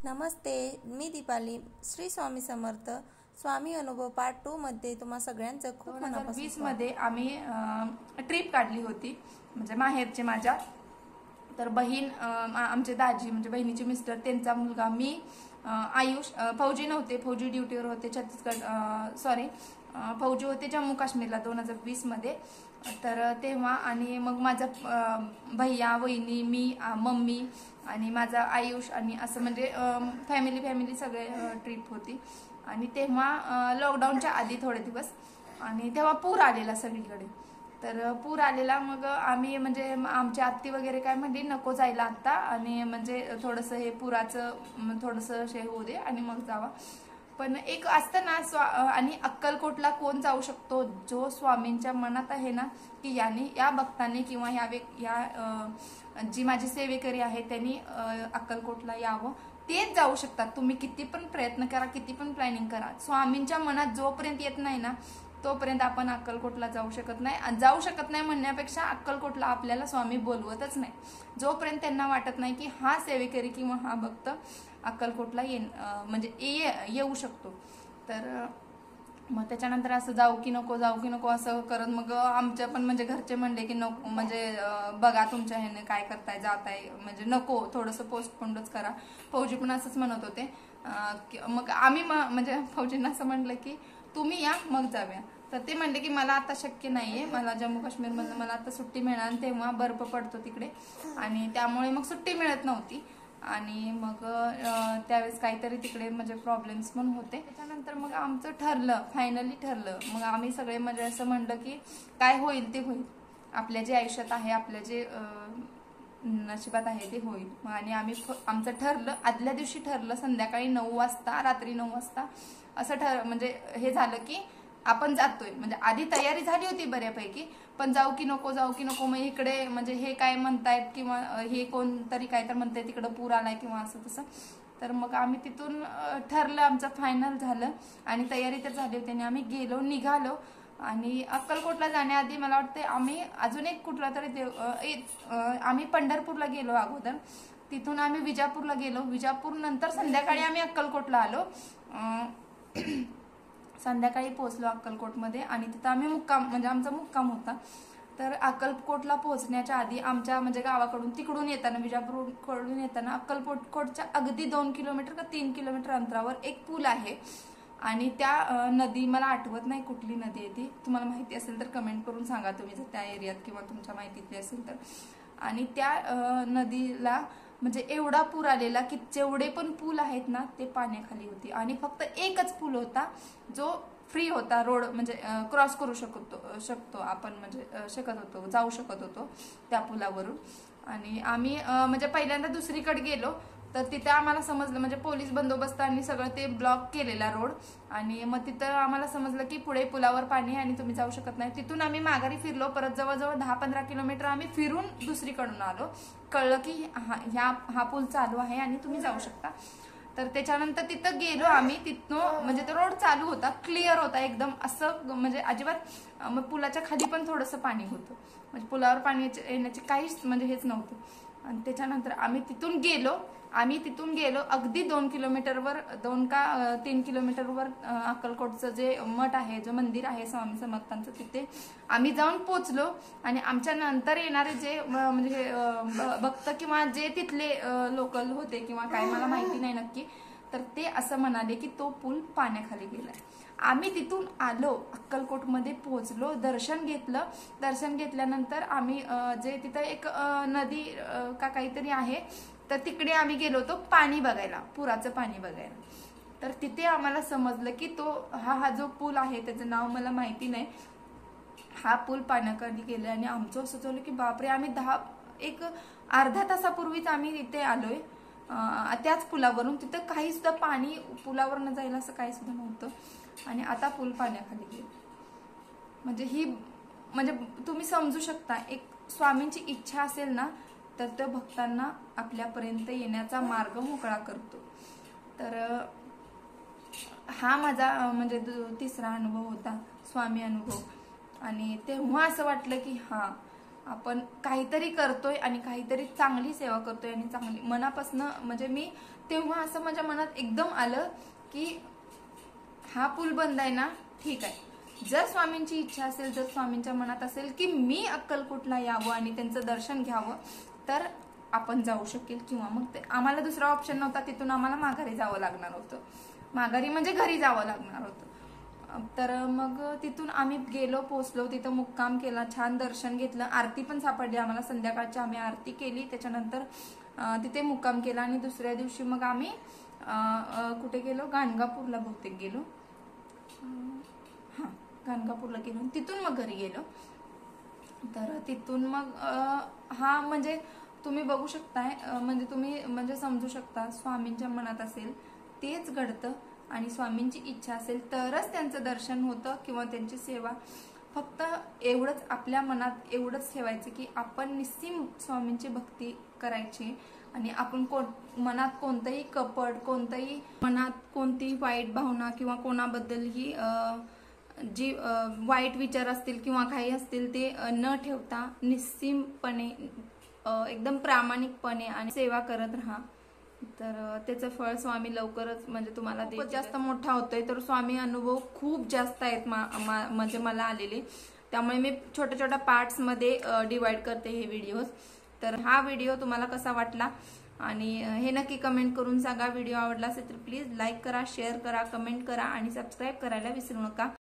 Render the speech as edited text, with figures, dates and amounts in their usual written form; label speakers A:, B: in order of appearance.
A: नमस्ते, मी दीपाली. श्री स्वामी समर्थ स्वामी अनुभव पार्ट 2 मध्ये तुम्हा सगळ्यांचं खूप मनापासून
B: 2020 मध्ये आम्ही ट्रिप काढली होती, म्हणजे माहेरचे माझ्या. तर बहीण, आमचे दाजी म्हणजे बहिणीचे मिस्टर, त्यांचा मुलगा, मी, आयुष. फौजी नव्हते, फौजी ड्युटीवर होते छत्तीसगड, सॉरी, फौजी होते जम्मू काश्मीरला 2020 मध्ये. तर तेव्हा आणि मग माझा भैया, वहिनी, मी, मम्मी आणि माझा आयुष आणि असं म्हणजे फॅमिली सगळे ट्रिप होती. आणि तेव्हा लॉकडाऊनच्या आधी थोडे दिवस, आणि तेव्हा पूर आलेला सगळीकडे. तर पूर आलेला, मग आम्ही म्हणजे आमची आत्ती वगैरे काय म्हणली नको जायला आता, आणि म्हणजे थोडंसं हे पुराचं थोडंसं हे होऊ दे आणि मग जावा. पण एक असतं ना आणि अक्कलकोटला कोण जाऊ शकतो, जो स्वामींच्या मनात आहे ना की या भक्तांनी किंवा जी माझी सेवेकरी आहे त्यांनी अक्कलकोटला यावं, तेच जाऊ शकतात. तुम्ही किती पण प्रयत्न करा, किती पण प्लॅनिंग करा, स्वामींच्या मनात जोपर्यंत येत नाही ना तोपर्यंत आपण अक्कलकोटला जाऊ शकत नाही म्हणण्यापेक्षा अक्कलकोटला आपल्याला स्वामी बोलवतच नाही, जोपर्यंत त्यांना वाटत नाही की हा सेवेकरी किंवा हा भक्त अक्कलकोटला म्हणजे येऊ शकतो. तर मग त्याच्यानंतर असं जाऊ की नको असं करत मग आमच्या पण म्हणजे घरचे म्हणले की नको, म्हणजे बघा तुमच्या ह्याने काय करताय, जाताय, म्हणजे नको, थोडंसं पोस्टपोनच करा. फौजी पण असंच म्हणत होते. मग आम्ही म्हणजे फौजींना असं म्हटलं की तुम्ही या मग जाऊया. तर ते म्हणले की मला आता शक्य नाहीये, मला जम्मू काश्मीरमधून मला आता सुट्टी मिळणार, तेव्हा बर्फ पडतो तिकडे आणि त्यामुळे मग सुट्टी मिळत नव्हती. आणि मग त्यावेळेस काहीतरी तिकडे म्हणजे प्रॉब्लेम्स पण होते. त्याच्यानंतर मग आमचं फायनली ठरलं. मग आम्ही सगळे म्हणजे असं म्हणलं की काय होईल ते होईल, आपल्या जे आयुष्यात आहे, आपल्या जे नशिबात आहे ते होईल. आणि आमचं ठरलं, आदल्या दिवशी ठरलं, संध्याकाळी 9 वाजता, रात्री 9 वाजता असं म्हणजे हे झालं की आपण जातोय. म्हणजे आधी तयारी झाली होती बऱ्यापैकी, पण जाऊ की नको मग इकडे म्हणजे हे काय म्हणतायत किंवा हे कोणतरी काय तर म्हणताय तिकडं पूर आलाय किंवा असं तसं. तर मग आम्ही तिथून ठरलं, आमचं फायनल झालं आणि तयारी तर झाली होती आणि आम्ही निघालो. आणि अक्कलकोटला जाण्याआधी मला वाटतं आम्ही अजून एक कुठला तरी आम्ही पंढरपूरला गेलो अगोदर, तिथून आम्ही विजापूरला गेलो, विजापूर नंतर संध्याकाळी आम्ही अक्कलकोटला आलो. संध्याकाळी पोहोचलो अक्कलकोटमध्ये आणि तिथं आम्ही म्हणजे आमचा मुक्काम होता. तर अक्कलकोटला पोहोचण्याच्या आधी आमच्या म्हणजे गावाकडून तिकडून येताना, विजापूरकडून येताना अक्कलकोटच्या अगदी 2 किलोमीटर का 3 किलोमीटर अंतरावर एक पूल आहे. आणि त्या नदी, मला आठवत नाही कुठली नदी आहे ती, तुम्हाला माहिती असेल तर कमेंट करून सांगा तुम्ही जर त्या एरियात किंवा तुमच्या माहितीतली असेल तर. आणि त्या नदीला म्हणजे एवढा पूर आलेला की जेवढे पण पूल आहेत ना ते पाण्याखाली होती. आणि फक्त एकच पूल होता जो फ्री होता, रोड म्हणजे क्रॉस करू शकतो आपण, म्हणजे जाऊ शकत होतो त्या पुलावरून. आणि आम्ही म्हणजे पहिल्यांदा दुसरीकडे गेलो तर तिथे आम्हाला समजलं, म्हणजे पोलीस बंदोबस्तांनी सगळं ते ब्लॉक केलेला रोड. आणि मग तिथं आम्हाला समजलं की पुढे पुलावर पाणी आणि तुम्ही जाऊ शकत नाही. तिथून आम्ही माघारी फिरलो, परत जवळजवळ 10-15 किलोमीटर आम्ही फिरून दुसरीकडून आलो. कळलं की हा पूल चालू आहे आणि तुम्ही जाऊ शकता. तर त्याच्यानंतर तिथं गेलो आम्ही, तिथनं म्हणजे तो रोड चालू होता, क्लिअर होता एकदम, असं म्हणजे अजिबात. मग पुलाच्या खाली पण थोडंसं पाणी होतं, म्हणजे पुलावर पाणी येण्याचे काहीच म्हणजे हेच नव्हतं. आणि त्याच्यानंतर आम्ही तिथून गेलो अगदी 2 किलोमीटरवर, 2 का 3 किलोमीटरवर अक्कलकोटचं जे मठ आहे, जो मंदिर आहे स्वामी समर्थांचं, तिथे आम्ही जाऊन पोचलो. आणि आमच्या नंतर येणारे जे म्हणजे भक्त किंवा जे तिथले लोकल होते किंवा काय मला माहिती नाही नक्की, तर ते असं म्हणाले की तो पूल पाण्याखाली गेलाय. आम्ही तिथून आलो, अक्कलकोटमध्ये पोहोचलो, दर्शन घेतलं. दर्शन घेतल्यानंतर आम्ही जे तिथं एक नदी का काहीतरी आहे, तर तिकडे आम्ही गेलो होतो पाणी बघायला, पुराचं पाणी बघायला. तर तिथे आम्हाला समजलं की हा जो पूल आहे त्याचं नाव मला माहिती नाही, हा पूल पाण्याखाली गेला. आणि आमचं असं झालं की बापरे, आम्ही एक अर्ध्या तासापूर्वीच आम्ही इथे आलोय त्याच पुलावरून, तिथं काही सुद्धा पाणी पुलावरनं जायला असं काही सुद्धा नव्हतं आणि आता पूल पाण्याखाली गेला. म्हणजे तुम्ही समजू शकता, एक स्वामींची इच्छा असेल ना तर तो भक्तांना आपल्यापर्यंत येण्याचा मार्ग मोकळा करतो. तर हा माझा म्हणजे 3रा अनुभव होता, स्वामी अनुभव. आणि तेव्हा असं वाटलं की आपण काहीतरी करतोय आणि काहीतरी चांगली सेवा करतोय आणि चांगली मनापासून, म्हणजे मी तेव्हा असं माझ्या मनात एकदम आलं की हा पूल बंद आहे ना, ठीक आहे, जर स्वामींची इच्छा असेल, जर स्वामींच्या मनात असेल की मी अक्कलकोटला यावं आणि त्यांचं दर्शन घ्यावं, तर आपण जाऊ शकेल. किंवा मग ते आम्हाला दुसरा ऑप्शन नव्हता, तिथून आम्हाला माघारी जावं लागणार होतं. माघारी म्हणजे घरी जावं लागणार होतं. तर मग तिथून आम्ही गेलो, पोचलो, तिथं मुक्काम केला, छान दर्शन घेतलं, आरती पण सापडली आम्हाला संध्याकाळची. आम्ही आरती केली, त्याच्यानंतर तिथे मुक्काम केला आणि दुसऱ्या दिवशी मग आम्ही कुठे गेलो, गाणगापूरला बहुतेक गेलो. हां, गाणगापूरला गेलो, तिथून मग घरी गेलो. तर तिथून मग हा म्हणजे तुम्ही बघू शकताय, म्हणजे तुम्ही म्हणजे समजू शकता, स्वामींच्या मनात असेल तेच घडतं आणि स्वामींची इच्छा असेल तरच त्यांचं दर्शन होतं किंवा त्यांची सेवा. फक्त एवढंच आपल्या मनात एवढंच ठेवायचं की आपण निस्सीम स्वामींची भक्ती करायची आणि आपण मनात कोणतंही कपट, कोणतंही मनात कोणतीही वाईट भावना किंवा कोणाबद्दलही जी वाईट विचार असतील किंवा काही असतील ते न ठेवता निस्सीमपणे एकदम प्रामाणिकपणे आणि सेवा करत राहा. तर त्याचं फळ स्वामी लवकरच म्हणजे तुम्हाला खूपच जास्त मोठा होतोय. तर स्वामी अनुभव खूप जास्त आहेत म्हणजे मला आलेले, त्यामुळे मी छोट्या छोट्या पार्ट्समध्ये डिवाइड करते हे व्हिडिओज. तर हा व्हिडिओ तुम्हाला कसा वाटला आणि हे नक्की कमेंट करून सांगा. व्हिडिओ आवडला असेल तर प्लीज लाईक करा, शेअर करा, कमेंट करा आणि सबस्क्राईब करायला विसरू नका.